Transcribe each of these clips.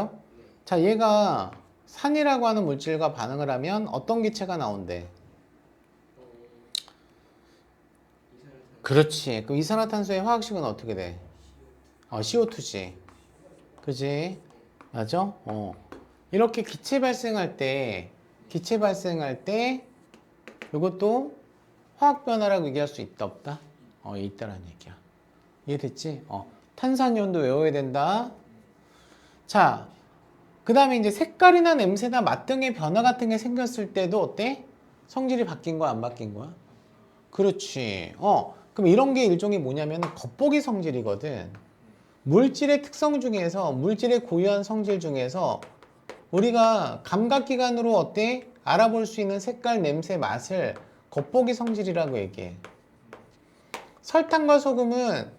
알았어요? 자, 얘가 산이라고 하는 물질과 반응을 하면 어떤 기체가 나온대? 그렇지. 그 이산화탄소의 화학식은 어떻게 돼? CO2지. 그지? 맞아? 이렇게 기체 발생할 때 이것도 화학 변화라고 얘기할 수 있다, 없다? 있다라는 얘기야. 이해됐지? 탄산이온도 외워야 된다. 자, 그 다음에 이제 색깔이나 냄새나 맛 등의 변화 같은 게 생겼을 때도 어때? 성질이 바뀐 거야, 안 바뀐 거야? 그렇지. 그럼 이런 게 일종의 뭐냐면 겉보기 성질이거든. 물질의 특성 중에서, 물질의 고유한 성질 중에서 우리가 감각기관으로 어때? 알아볼 수 있는 색깔, 냄새, 맛을 겉보기 성질이라고 얘기해. 설탕과 소금은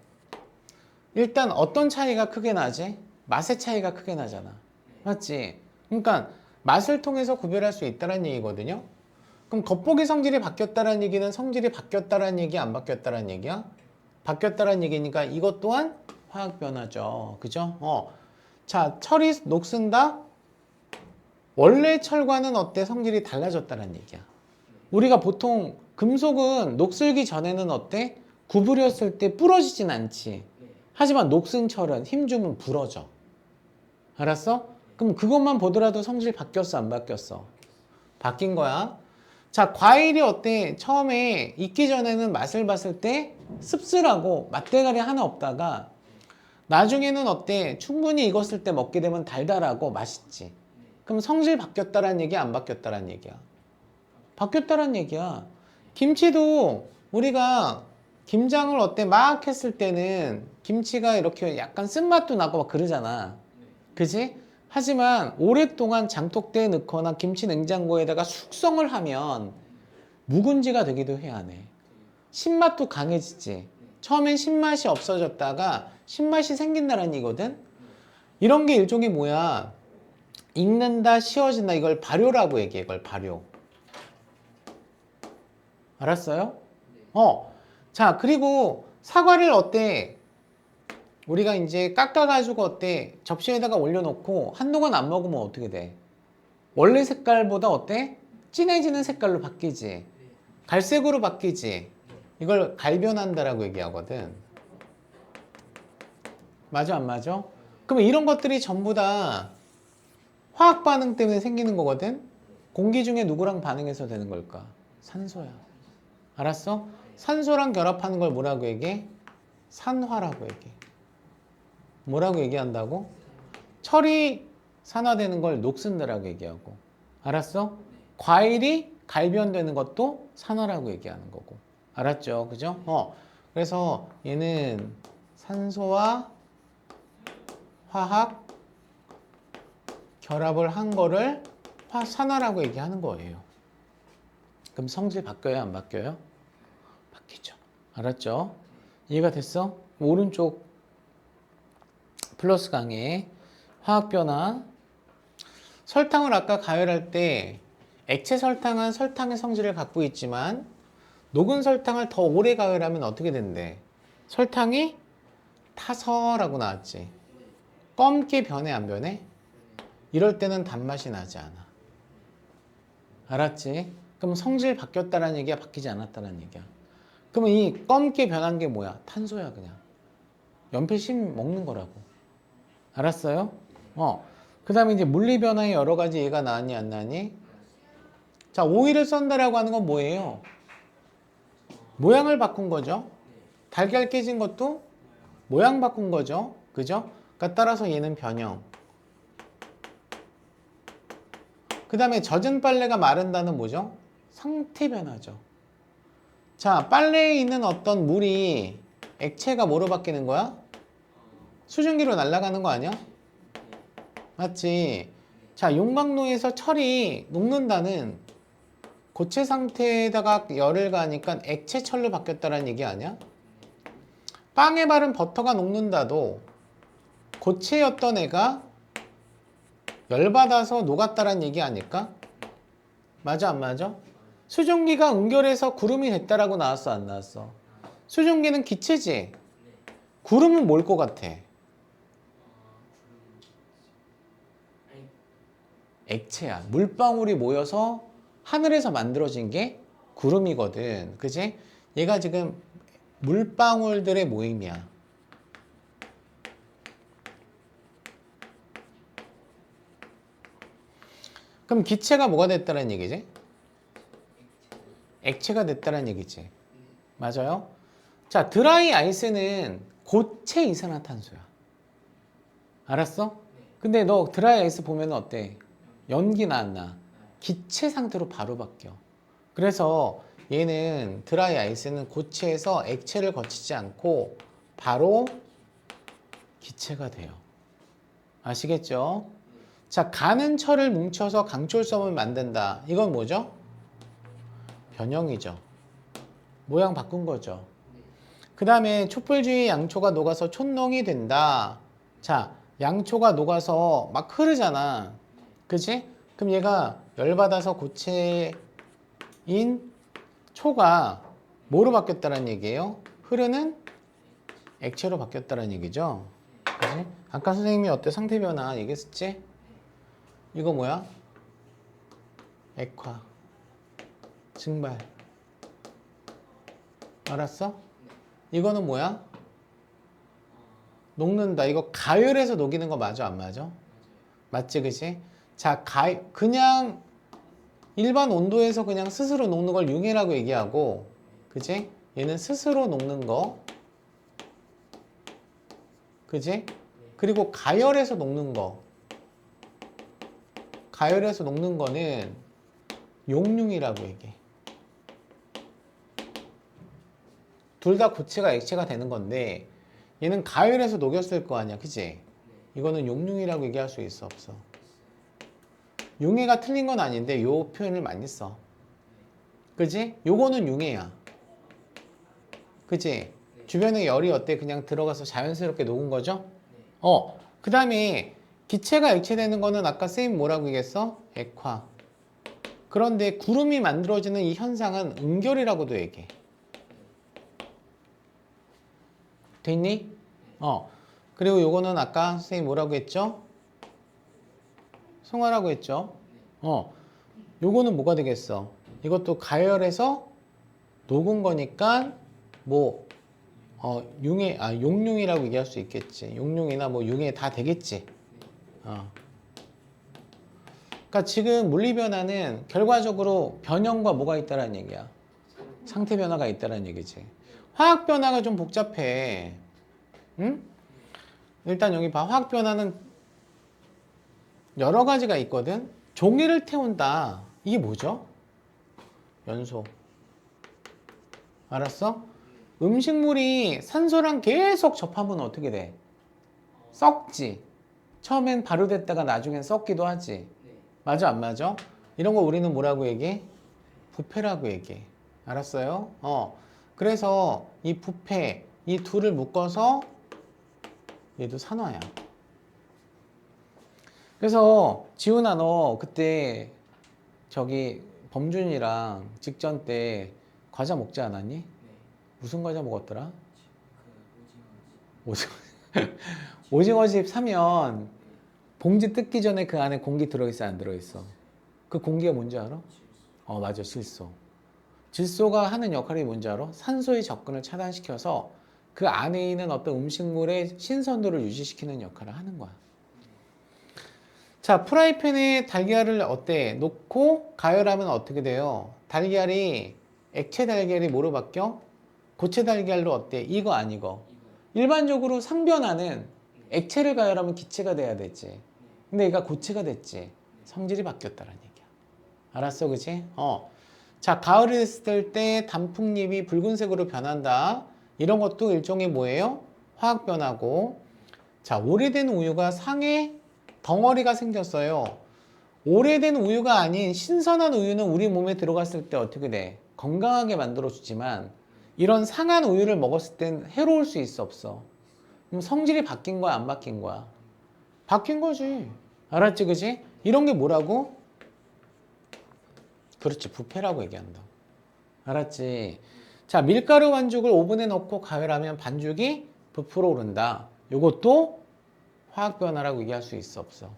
일단 어떤 차이가 크게 나지? 맛의 차이가 크게 나잖아. 맞지? 그러니까 맛을 통해서 구별할 수 있다는 얘기거든요. 그럼 겉보기 성질이 바뀌었다는 얘기는 성질이 바뀌었다는 얘기, 안 바뀌었다는 얘기야? 바뀌었다는 얘기니까 이것 또한 화학 변화죠. 그죠? 자, 철이 녹슨다? 원래 철과는 어때? 성질이 달라졌다는 얘기야. 우리가 보통 금속은 녹슬기 전에는 어때? 구부렸을 때 부러지진 않지. 하지만 녹슨 철은 힘 주면 부러져. 알았어? 그럼 그것만 보더라도 성질 바뀌었어, 안 바뀌었어? 바뀐 거야. 자, 과일이 어때? 처음에 익기 전에는 맛을 봤을 때 씁쓸하고 맛대가리 하나 없다가 나중에는 어때? 충분히 익었을 때 먹게 되면 달달하고 맛있지. 그럼 성질 바뀌었다란 얘기야, 안 바뀌었다란 얘기야? 바뀌었다란 얘기야. 김치도 우리가 김장을 어때? 막 했을 때는 김치가 이렇게 약간 쓴맛도 나고 막 그러잖아. 그지? 하지만 오랫동안 장독대에 넣거나 김치 냉장고에다가 숙성을 하면 묵은지가 되기도 해야 하네. 신맛도 강해지지. 처음엔 신맛이 없어졌다가 신맛이 생긴다는 얘기거든? 이런 게 일종의 뭐야? 익는다, 씌워진다. 이걸 발효라고 얘기해. 이걸 발효. 알았어요? 자, 그리고 사과를 어때? 우리가 이제 깎아가지고 어때? 접시에다가 올려놓고 한동안 안 먹으면 어떻게 돼? 원래 색깔보다 어때? 진해지는 색깔로 바뀌지. 갈색으로 바뀌지. 이걸 갈변한다라고 얘기하거든. 맞아, 안 맞아? 그러면 이런 것들이 전부 다 화학 반응 때문에 생기는 거거든? 공기 중에 누구랑 반응해서 되는 걸까? 산소야. 알았어? 산소랑 결합하는 걸 뭐라고 얘기해? 산화라고 얘기해. 뭐라고 얘기한다고? 철이 산화되는 걸 녹슨다라고 얘기하고. 알았어? 과일이 갈변되는 것도 산화라고 얘기하는 거고. 알았죠? 그죠? 그래서 얘는 산소와 화학 결합을 한 거를 산화라고 얘기하는 거예요. 그럼 성질 바뀌어요? 안 바뀌어요? 바뀌죠. 알았죠? 이해가 됐어? 오른쪽 플러스 강의 화학 변화. 설탕을 아까 가열할 때 액체 설탕은 설탕의 성질을 갖고 있지만 녹은 설탕을 더 오래 가열하면 어떻게 된대? 설탕이 타서라고 나왔지. 검게 변해, 안 변해? 이럴 때는 단맛이 나지 않아. 알았지? 그럼 성질 바뀌었다는 얘기야, 바뀌지 않았다는 얘기야? 그러면 이 검게 변한 게 뭐야? 탄소야, 그냥. 연필심 먹는 거라고. 알았어요? 그 다음에 이제 물리 변화의 여러 가지 예가 나왔니, 안 나왔니? 자, 오일을 썬다라고 하는 건 뭐예요? 모양을 바꾼 거죠. 달걀 깨진 것도 모양 바꾼 거죠. 그죠? 그러니까 따라서 얘는 변형. 그 다음에 젖은 빨래가 마른다는 뭐죠? 상태 변화죠. 자, 빨래에 있는 어떤 물이 액체가 뭐로 바뀌는 거야? 수증기로 날아가는 거 아니야? 맞지? 자, 용광로에서 철이 녹는다는 고체 상태에다가 열을 가하니까 액체철로 바뀌었다는 얘기 아니야? 빵에 바른 버터가 녹는다도 고체였던 애가 열받아서 녹았다는 얘기 아닐까? 맞아, 안 맞아? 수증기가 응결해서 구름이 됐다라고 나왔어, 안 나왔어? 수증기는 기체지? 구름은 뭘 것 같아? 액체야. 물방울이 모여서 하늘에서 만들어진 게 구름이거든. 그지? 얘가 지금 물방울들의 모임이야. 그럼 기체가 뭐가 됐다는 얘기지? 액체가 됐다는 얘기지. 맞아요? 자, 드라이 아이스는 고체 이산화탄소야. 알았어? 근데 너 드라이 아이스 보면 어때? 연기 나 안 나? 기체 상태로 바로 바뀌어. 그래서 얘는 드라이 아이스는 고체에서 액체를 거치지 않고 바로 기체가 돼요. 아시겠죠? 자, 가는 철을 뭉쳐서 강철섬을 만든다. 이건 뭐죠? 변형이죠. 모양 바꾼 거죠. 그 다음에 촛불주의 양초가 녹아서 촛농이 된다. 자, 양초가 녹아서 막 흐르잖아. 그치? 그럼 얘가 열받아서 고체인 초가 뭐로 바뀌었다는 얘기예요? 흐르는 액체로 바뀌었다는 얘기죠. 그치? 아까 선생님이 어때? 상태 변화 얘기했었지? 이거 뭐야? 액화, 증발. 알았어? 이거는 뭐야? 녹는다. 이거 가열해서 녹이는 거 맞아, 안 맞아? 맞지, 그치? 자, 그냥 일반 온도에서 그냥 스스로 녹는 걸 융해라고 얘기하고, 그치? 얘는 스스로 녹는 거, 그치? 그리고 가열해서 녹는 거, 가열해서 녹는 거는 용융이라고 얘기해. 둘 다 고체가 액체가 되는 건데 얘는 가열해서 녹였을 거 아니야, 그치? 이거는 용융이라고 얘기할 수 있어, 없어? 융해가 틀린 건 아닌데 요 표현을 많이 써. 그치? 요거는 융해야. 그치? 주변에 열이 어때? 그냥 들어가서 자연스럽게 녹은 거죠? 그 다음에 기체가 액체 되는 거는 아까 쌤 뭐라고 얘기했어? 액화. 그런데 구름이 만들어지는 이 현상은 응결이라고도 얘기해. 됐니? 그리고 요거는 아까 선생님 뭐라고 했죠? 성화라고 했죠? 요거는 뭐가 되겠어? 이것도 가열해서 녹은 거니까 뭐 용융이라고 얘기할 수 있겠지. 용융이나 뭐 융해 다 되겠지. 그러니까 지금 물리 변화는 결과적으로 변형과 뭐가 있다라는 얘기야. 상태 변화가 있다라는 얘기지. 화학 변화가 좀 복잡해. 응? 일단 여기 봐. 화학 변화는 여러 가지가 있거든. 종이를 태운다. 이게 뭐죠? 연소. 알았어? 음식물이 산소랑 계속 접하면 어떻게 돼? 썩지. 처음엔 발효됐다가 나중엔 썩기도 하지. 맞아, 안 맞아? 이런 거 우리는 뭐라고 얘기해? 부패라고 얘기해. 알았어요? 그래서 이 부패, 이 둘을 묶어서 얘도 산화야. 그래서 지훈아, 너 그때 저기 범준이랑 직전 때 과자 먹지 않았니? 네. 무슨 과자 먹었더라? 오징어집 사면 봉지 뜯기 전에 그 안에 공기 들어있어, 안 들어있어? 그 공기가 뭔지 알아? 맞아, 질소. 질소가 하는 역할이 뭔지 알아? 산소의 접근을 차단시켜서 그 안에 있는 어떤 음식물의 신선도를 유지시키는 역할을 하는 거야. 자, 프라이팬에 달걀을 어때? 놓고 가열하면 어떻게 돼요? 달걀이 액체 달걀이 뭐로 바뀌어? 고체 달걀로 어때? 이거 아니고. 일반적으로 상변화는 액체를 가열하면 기체가 돼야 되지. 근데 얘가 고체가 됐지. 성질이 바뀌었다는 얘기야. 알았어, 그치? 자, 가을이 됐을 때 단풍잎이 붉은색으로 변한다. 이런 것도 일종의 뭐예요? 화학 변화고. 자, 오래된 우유가 상에 덩어리가 생겼어요. 오래된 우유가 아닌 신선한 우유는 우리 몸에 들어갔을 때 어떻게 돼? 건강하게 만들어주지만 이런 상한 우유를 먹었을 땐 해로울 수 있어, 없어? 그럼 성질이 바뀐 거야, 안 바뀐 거야? 바뀐 거지. 알았지, 그지? 이런 게 뭐라고? 그렇지, 부패라고 얘기한다. 알았지? 자, 밀가루 반죽을 오븐에 넣고 가열하면 반죽이 부풀어 오른다. 이것도 화학 변화라고 얘기할 수 있어, 없어?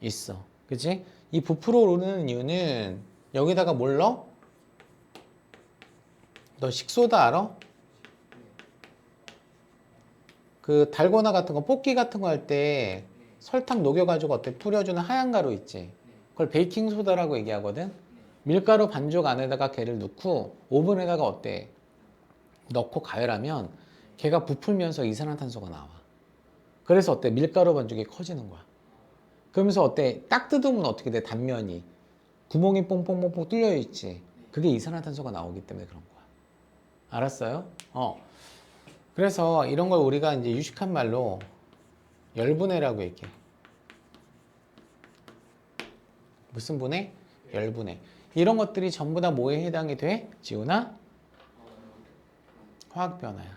있어. 그치? 이 부풀어 오르는 이유는 여기다가 뭘 넣어? 너 식소다 알아? 그 달고나 같은 거, 볶기 같은 거 할 때 설탕 녹여가지고 어때? 뿌려주는 하얀 가루 있지? 그걸 베이킹소다라고 얘기하거든? 밀가루 반죽 안에다가 걔를 넣고 오븐에다가 어때? 넣고 가열하면 걔가 부풀면서 이산화탄소가 나와. 그래서 어때? 밀가루 반죽이 커지는 거야. 그러면서 어때? 딱 뜯으면 어떻게 돼? 단면이. 구멍이 뽕뽕뽕뽕 뚫려 있지? 그게 이산화탄소가 나오기 때문에 그런 거야. 알았어요? 그래서 이런 걸 우리가 이제 유식한 말로 열분해라고 얘기해. 무슨 분해? 열분해. 이런 것들이 전부 다 뭐에 해당이 돼? 지훈아? 화학 변화야.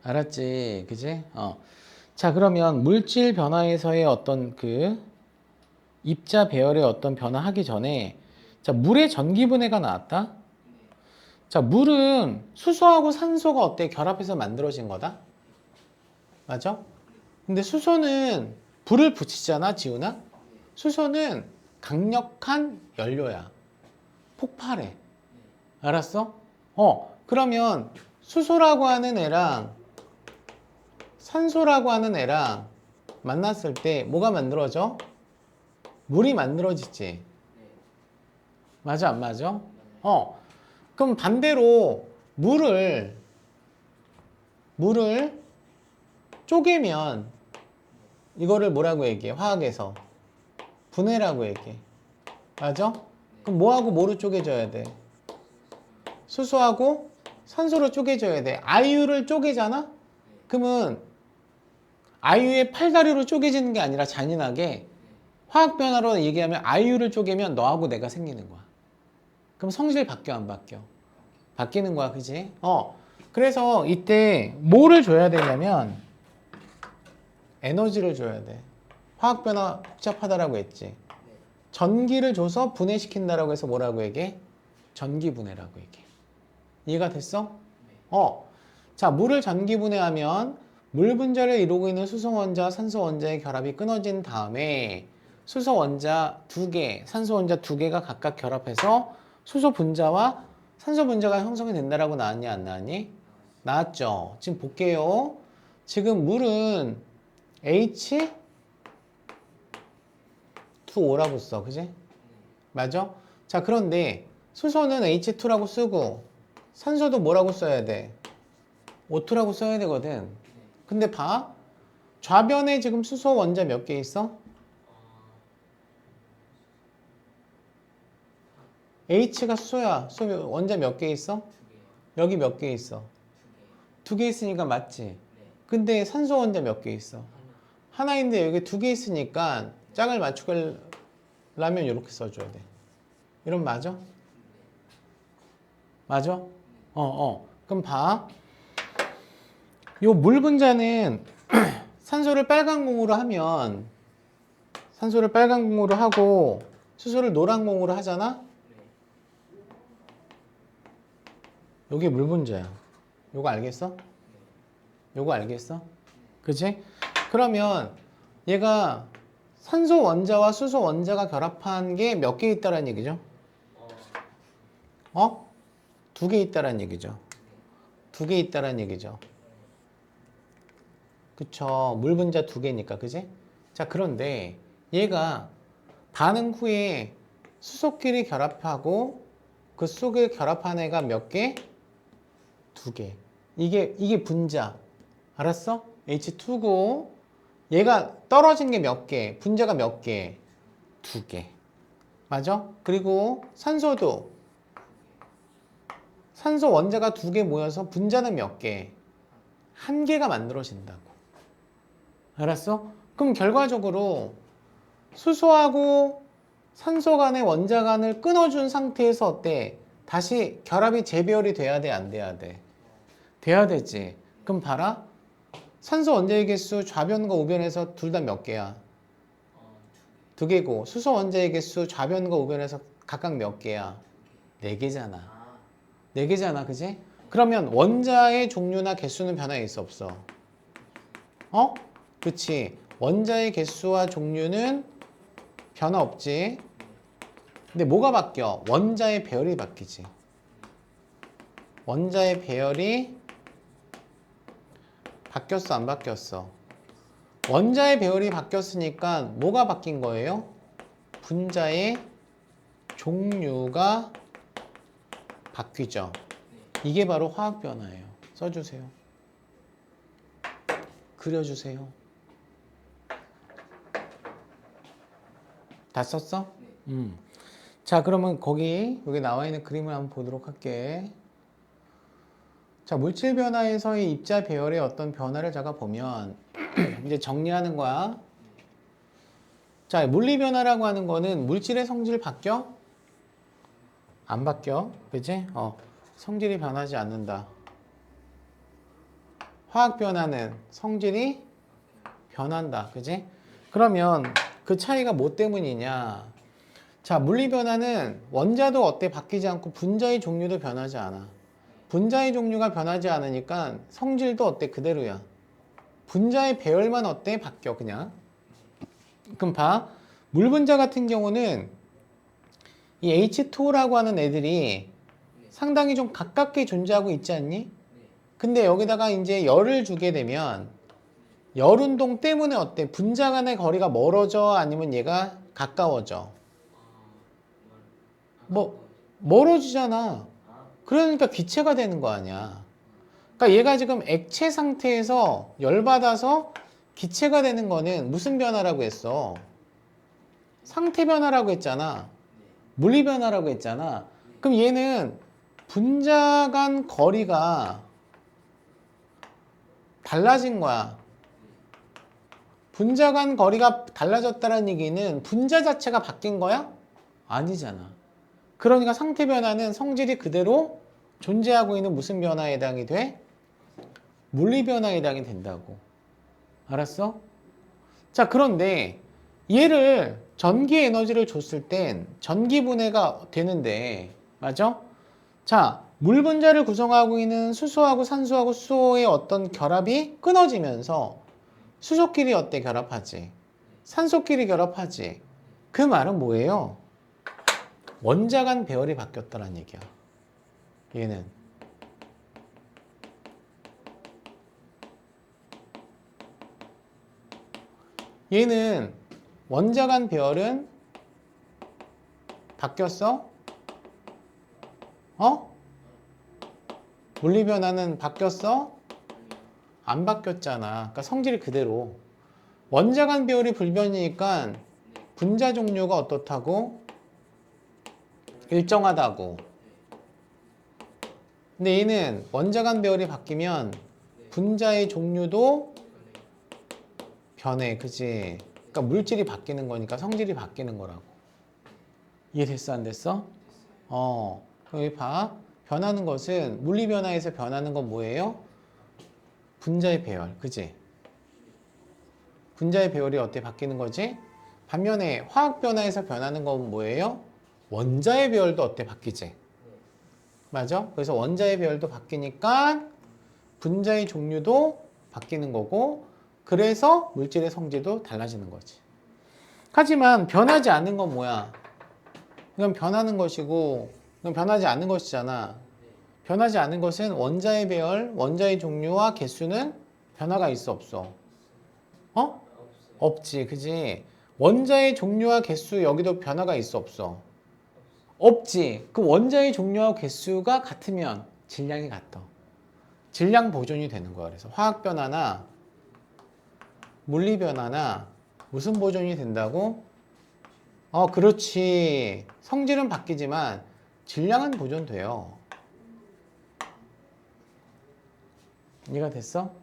알았지? 그지? 자, 그러면 물질 변화에서의 어떤 그 입자 배열의 어떤 변화하기 전에 자, 물의 전기 분해가 나왔다. 자, 물은 수소하고 산소가 어때? 결합해서 만들어진 거다. 맞아? 근데 수소는 불을 붙이잖아, 지훈아? 수소는 강력한 연료야. 폭발해. 알았어? 그러면 수소라고 하는 애랑 산소라고 하는 애랑 만났을 때 뭐가 만들어져? 물이 만들어지지. 맞아, 안 맞아? 그럼 반대로 물을 쪼개면 이거를 뭐라고 얘기해? 화학에서 분해라고 얘기해. 맞아? 그럼 뭐하고 뭐로 쪼개져야 돼? 수소하고 산소로 쪼개져야 돼. 아유를 쪼개잖아? 그러면 아유의 팔다리로 쪼개지는 게 아니라 잔인하게 화학 변화로 얘기하면 아유를 쪼개면 너하고 내가 생기는 거야. 그럼 성질 바뀌어 안 바뀌어? 바뀌는 거야, 그지? 그래서 이때 뭐를 줘야 되냐면 에너지를 줘야 돼. 화학 변화 복잡하다라고 했지. 전기를 줘서 분해시킨다라고 해서 뭐라고 얘기해? 전기 분해라고 얘기해. 이해가 됐어? 자, 물을 전기 분해하면 물 분자를 이루고 있는 수소 원자와 산소 원자의 결합이 끊어진 다음에 수소 원자 2개, 산소 원자 2개가 각각 결합해서 수소 분자와 산소 분자가 형성이 된다라고 나왔니, 안 나왔니? 나왔죠. 지금 볼게요. 지금 물은 H2O라고 써, 그지? 맞아? 자, 그런데 수소는 H2라고 쓰고 산소도 뭐라고 써야 돼? O2라고 써야 되거든. 근데 봐. 좌변에 지금 수소 원자 몇 개 있어? H가 수소야. 수소 원자 몇 개 있어? 여기 몇 개 있어? 2개 있으니까 맞지? 근데 산소 원자 몇 개 있어? 하나인데 여기 2개 있으니까 짝을 맞추려면 이렇게 써줘야 돼. 이러면 맞아? 맞아? 그럼 봐. 요 물 분자는 산소를 빨간 공으로 하면 산소를 빨간 공으로 하고 수소를 노란 공으로 하잖아? 요게 물 분자야. 요거 알겠어? 요거 알겠어? 그치? 그러면 얘가 산소 원자와 수소 원자가 결합한 게 몇 개 있다라는 얘기죠? 2개 있다라는 얘기죠. 2개 있다라는 얘기죠. 그쵸. 물 분자 2개니까, 그지? 자, 그런데 얘가 반응 후에 수소끼리 결합하고 그 속에 결합한 애가 몇 개? 2개. 이게 분자. 알았어? H2고 얘가 떨어진 게 몇 개? 분자가 몇 개? 2개. 맞아? 그리고 산소도 산소 원자가 2개 모여서 분자는 몇 개? 1개가 만들어진다고. 알았어? 그럼 결과적으로 수소하고 산소 간의 원자 간을 끊어준 상태에서 어때? 다시 결합이 재배열이 돼야 돼, 안 돼야 돼? 돼야 되지. 그럼 봐라. 산소 원자의 개수 좌변과 우변에서 둘 다 몇 개야? 2개고 수소 원자의 개수 좌변과 우변에서 각각 몇 개야? 4개잖아. 4개잖아, 그지? 그러면 원자의 종류나 개수는 변화해 있어, 없어? 그치. 원자의 개수와 종류는 변화 없지. 근데 뭐가 바뀌어? 원자의 배열이 바뀌지. 원자의 배열이 바뀌었어, 안 바뀌었어? 원자의 배열이 바뀌었으니까 뭐가 바뀐 거예요? 분자의 종류가 바뀌죠. 이게 바로 화학 변화예요. 써주세요. 그려주세요. 다 썼어? 자, 그러면 여기 나와 있는 그림을 한번 보도록 할게. 자, 물질 변화에서의 입자 배열의 어떤 변화를 제가 보면 이제 정리하는 거야. 자, 물리 변화라고 하는 거는 물질의 성질 바뀌어? 안 바뀌어. 그치? 성질이 변하지 않는다. 화학 변화는 성질이 변한다. 그치? 그러면 그 차이가 뭐 때문이냐? 자, 물리 변화는 원자도 어때? 바뀌지 않고 분자의 종류도 변하지 않아. 분자의 종류가 변하지 않으니까 성질도 어때? 그대로야. 분자의 배열만 어때? 바뀌어 그냥. 그럼 봐. 물 분자 같은 경우는 이 H2O라고 하는 애들이 상당히 좀 가깝게 존재하고 있지 않니? 근데 여기다가 이제 열을 주게 되면 열 운동 때문에 어때? 분자 간의 거리가 멀어져? 아니면 얘가 가까워져? 멀어지잖아. 그러니까 기체가 되는 거 아니야. 그러니까 얘가 지금 액체 상태에서 열받아서 기체가 되는 거는 무슨 변화라고 했어? 상태 변화라고 했잖아. 물리 변화라고 했잖아. 그럼 얘는 분자 간 거리가 달라진 거야. 분자 간 거리가 달라졌다는 얘기는 분자 자체가 바뀐 거야? 아니잖아. 그러니까 상태 변화는 성질이 그대로 존재하고 있는 무슨 변화에 해당이 돼? 물리 변화에 해당이 된다고. 알았어? 자, 그런데 얘를 전기 에너지를 줬을 땐 전기 분해가 되는데, 맞아? 자, 물 분자를 구성하고 있는 수소하고 산소하고 수소의 어떤 결합이 끊어지면서 수소끼리 어때? 결합하지. 산소끼리 결합하지. 그 말은 뭐예요? 원자 간 배열이 바뀌었다는 얘기야. 얘는. 얘는 원자 간 배열은 바뀌었어? 물리 변화는 바뀌었어? 안 바뀌었잖아. 그러니까 성질이 그대로. 원자 간 배열이 불변이니까 분자 종류가 어떻다고? 일정하다고. 근데 얘는 원자 간 배열이 바뀌면 분자의 종류도 변해. 그치? 그러니까 물질이 바뀌는 거니까 성질이 바뀌는 거라고. 이해됐어? 안 됐어? 여기 봐. 변하는 것은 물리 변화에서 변하는 건 뭐예요? 분자의 배열. 그치? 분자의 배열이 어때? 바뀌는 거지? 반면에 화학 변화에서 변하는 건 뭐예요? 원자의 배열도 어때? 바뀌지? 맞아? 그래서 원자의 배열도 바뀌니까 분자의 종류도 바뀌는 거고, 그래서 물질의 성질도 달라지는 거지. 하지만 변하지 않는 건 뭐야? 이건 변하는 것이고, 이건 변하지 않는 것이잖아. 변하지 않는 것은 원자의 배열, 원자의 종류와 개수는 변화가 있어, 없어? 없지, 그지? 원자의 종류와 개수 여기도 변화가 있어, 없어? 없지. 그 원자의 종류와 개수가 같으면 질량이 같아. 질량 보존이 되는 거야. 그래서 화학 변화나 물리 변화나 무슨 보존이 된다고? 그렇지. 성질은 바뀌지만 질량은 보존돼요. 이해가 됐어?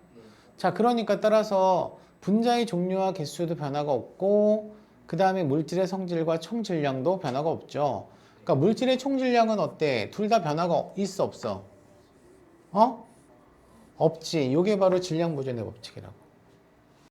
자, 그러니까 따라서 분자의 종류와 개수도 변화가 없고, 그 다음에 물질의 성질과 총질량도 변화가 없죠. 그러니까 물질의 총질량은 어때? 둘 다 변화가 있어, 없어? 없지. 이게 바로 질량 보존의 법칙이라고.